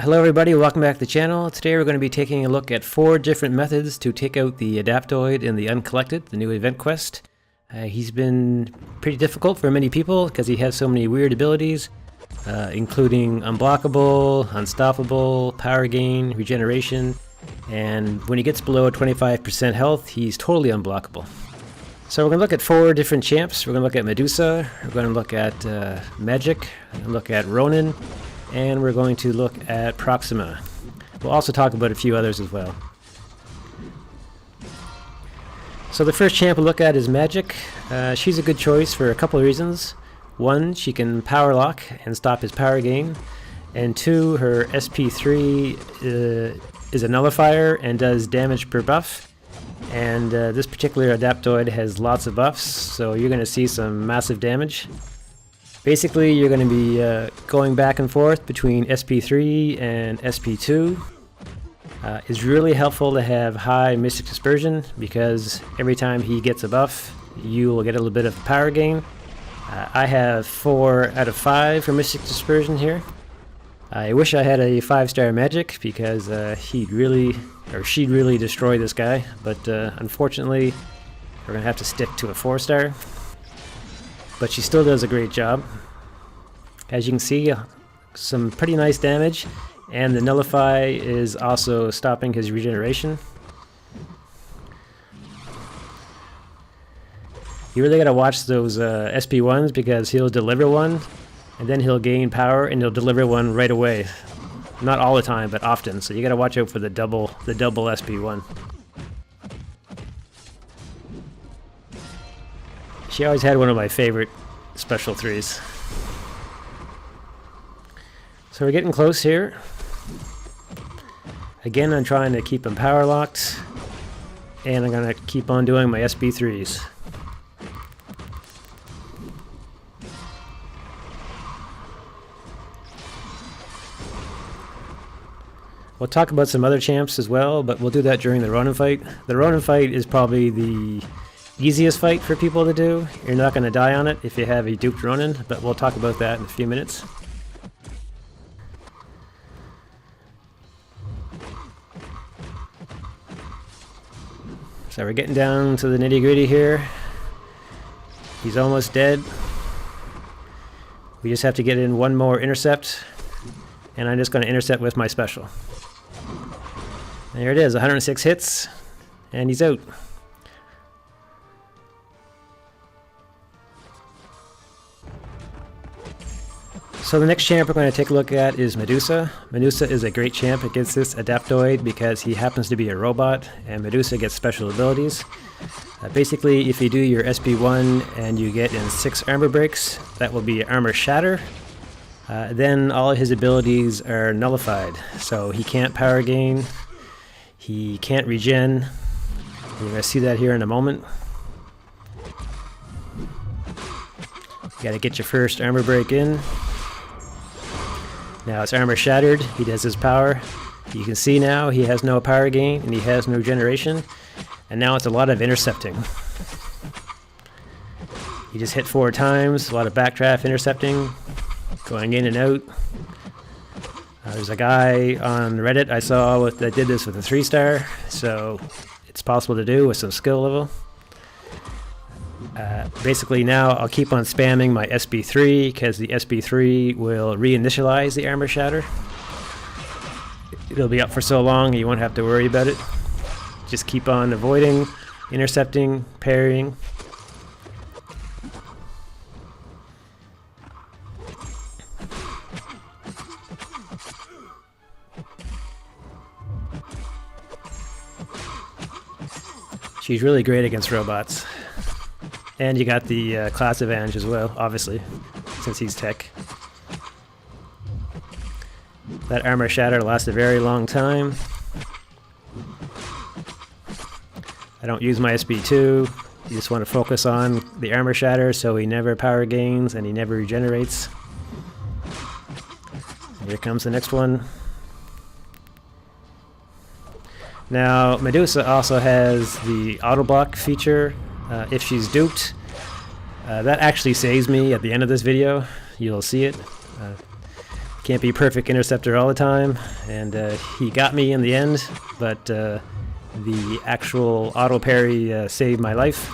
Hello everybody, welcome back to the channel. Today we're going to be taking a look at 4 different methods to take out the Adaptoid in the Uncollected, the new event quest. He's been pretty difficult for many people because he has so many weird abilities, including Unblockable, Unstoppable, Power Gain, Regeneration, and when he gets below 25% health, he's totally unblockable. So we're going to look at 4 different champs. We're going to look at Medusa, we're going to look at Magik, we're going to look at Ronan, and we're going to look at Proxima. We'll also talk about a few others as well. So the first champ we'll look at is Magik. She's a good choice for a couple of reasons. 1, she can power lock and stop his power gain. And 2, her SP3 is a nullifier and does damage per buff. And this particular Adaptoid has lots of buffs, so you're going to see some massive damage. Basically, you're going to be going back and forth between SP3 and SP2. It's really helpful to have high Mystic Dispersion because every time he gets a buff, you will get a little bit of power gain. I have 4 out of 5 for Mystic Dispersion here. I wish I had a 5-star Magik because she'd really destroy this guy, but unfortunately, we're going to have to stick to a 4-star. But she still does a great job. As you can see, some pretty nice damage, and the Nullify is also stopping his regeneration. You really gotta watch those SP1s because he'll deliver one, and then he'll gain power, and he'll deliver one right away. Not all the time, but often. So you gotta watch out for the double SP1. She always had one of my favorite special 3s. So we're getting close here. Again, I'm trying to keep him power locked, and I'm going to keep on doing my SP3s. We'll talk about some other champs as well, but we'll do that during the Ronan fight. The Ronan fight is probably the easiest fight for people to do. You're not going to die on it if you have a Duped Ronan, but we'll talk about that in a few minutes. So we're getting down to the nitty-gritty here. He's almost dead. We just have to get in one more intercept, and I'm just going to intercept with my special. There it is, 106 hits, and he's out. So the next champ we're going to take a look at is Medusa. Medusa is a great champ against this Adaptoid because he happens to be a robot, and Medusa gets special abilities. Basically, if you do your SP1 and you get in 6 armor breaks, that will be armor shatter. Then all of his abilities are nullified. So he can't power gain, he can't regen. You're going to see that here in a moment. You got to get your first armor break in. Now it's armor shattered, he does his power. You can see now he has no power gain and he has no regeneration. And now it's a lot of intercepting. He just hit 4 times, a lot of backdraft intercepting, going in and out. There's a guy on Reddit I saw that did this with a 3-star, so it's possible to do with some skill level. Basically now I'll keep on spamming my SP3 because the SP3 will reinitialize the armor shatter. It'll be up for so long you won't have to worry about it. Just keep on avoiding, intercepting, parrying. She's really great against robots. And you got the class advantage as well, obviously, since he's tech. That armor shatter lasts a very long time. I don't use my SP2. You just want to focus on the armor shatter so he never power gains and he never regenerates. And here comes the next one. Now, Medusa also has the auto block feature. If she's duped, that actually saves me at the end of this video. You'll see it. Can't be perfect interceptor all the time, and he got me in the end, but the actual auto parry saved my life.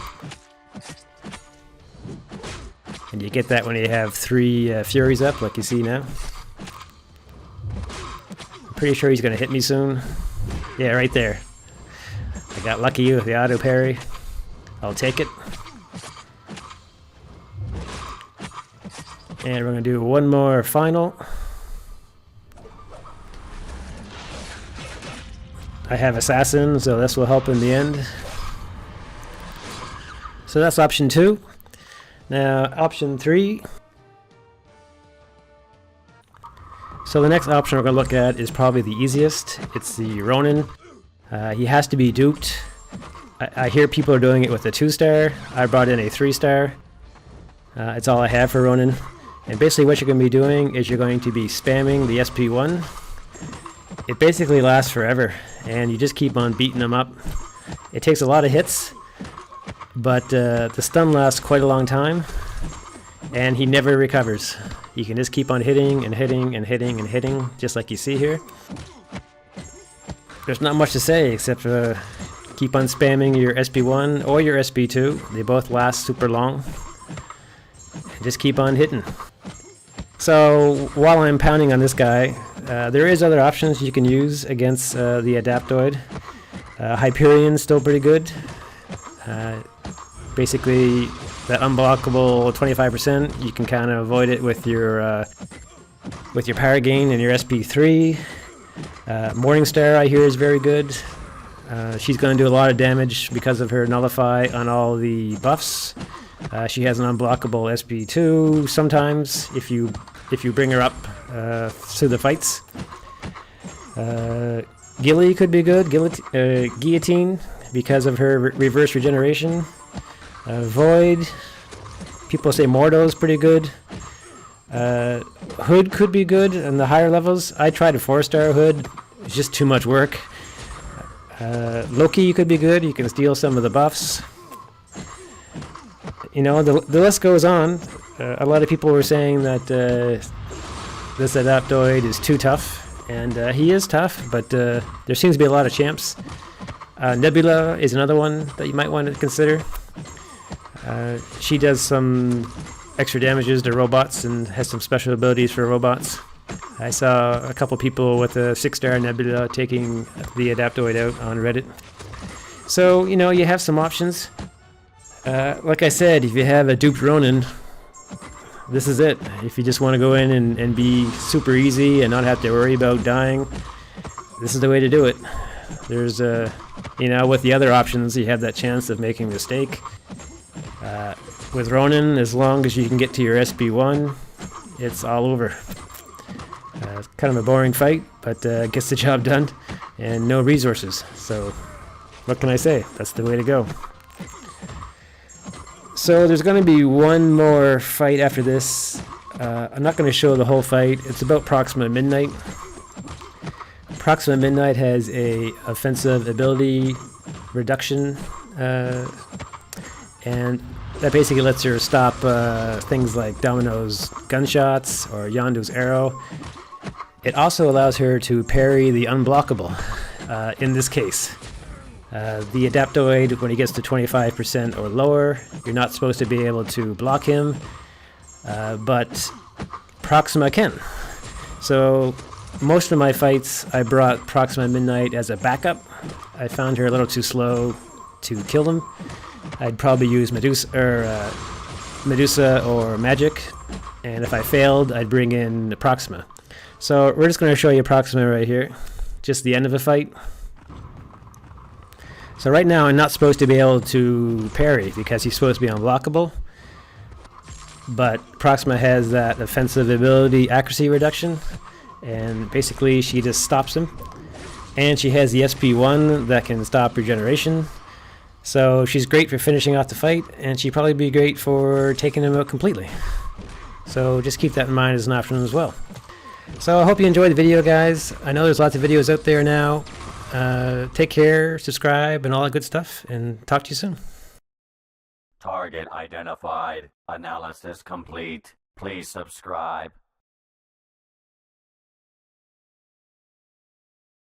And you get that when you have 3 Furies up, like you see now. I'm pretty sure he's going to hit me soon. Yeah, right there. I got lucky with the auto parry. I'll take it. And we're going to do one more final. I have Assassin, so this will help in the end. So that's option 2. Now, option 3. So the next option we're going to look at is probably the easiest. It's the Ronan. He has to be duped. I hear people are doing it with a 2-star. I brought in a 3-star. It's all I have for Ronan. And basically what you're going to be doing is you're going to be spamming the SP1. It basically lasts forever, and you just keep on beating them up. It takes a lot of hits, but the stun lasts quite a long time, and he never recovers. You can just keep on hitting and hitting and hitting and hitting, just like you see here. There's not much to say except keep on spamming your SP1 or your SP2. They both last super long. And just keep on hitting. So while I'm pounding on this guy, there is other options you can use against the Adaptoid. Hyperion's still pretty good. Basically, that unblockable 25%, you can kind of avoid it with your parry gain and your SP3. Morningstar, I hear, is very good. She's going to do a lot of damage because of her Nullify on all the buffs. She has an unblockable SP2 sometimes if you bring her up through the fights. Guilly could be good. Guillotine because of her reverse regeneration. Void. People say Mordo's pretty good. Hood could be good in the higher levels. I tried a 4-star Hood. It's just too much work. Loki could be good. You can steal some of the buffs. You know, the list goes on. A lot of people were saying that this Adaptoid is too tough, and he is tough, but there seems to be a lot of champs. Nebula is another one that you might want to consider. She does some extra damages to robots and has some special abilities for robots. I saw a couple people with a 6-star Nebula taking the Adaptoid out on Reddit. So, you know, you have some options. Like I said, if you have a Duped Ronan, this is it. If you just want to go in and be super easy and not have to worry about dying, this is the way to do it. There's you know, with the other options, you have that chance of making a mistake. With Ronan, as long as you can get to your SP1, it's all over. It's kind of a boring fight, but gets the job done, and no resources. So, what can I say? That's the way to go. So there's going to be one more fight after this. I'm not going to show the whole fight. It's about Proxima Midnight. Proxima Midnight has a offensive ability reduction, and that basically lets her stop things like Domino's gunshots or Yondu's arrow. It also allows her to parry the unblockable in this case. The Adaptoid, when he gets to 25% or lower, you're not supposed to be able to block him, but Proxima can. So most of my fights, I brought Proxima Midnight as a backup. I found her a little too slow to kill them. I'd probably use Medusa or Magik, and if I failed, I'd bring in Proxima. So we're just going to show you Proxima right here, just the end of a fight. So right now I'm not supposed to be able to parry because he's supposed to be unblockable, but Proxima has that offensive ability accuracy reduction, and basically she just stops him. And she has the SP1 that can stop regeneration. So she's great for finishing off the fight, and she'd probably be great for taking him out completely. So just keep that in mind as an option as well. So I hope you enjoyed the video, guys. I know there's lots of videos out there now. Take care, subscribe, and all that good stuff, and talk to you soon. Target identified. Analysis complete. Please subscribe.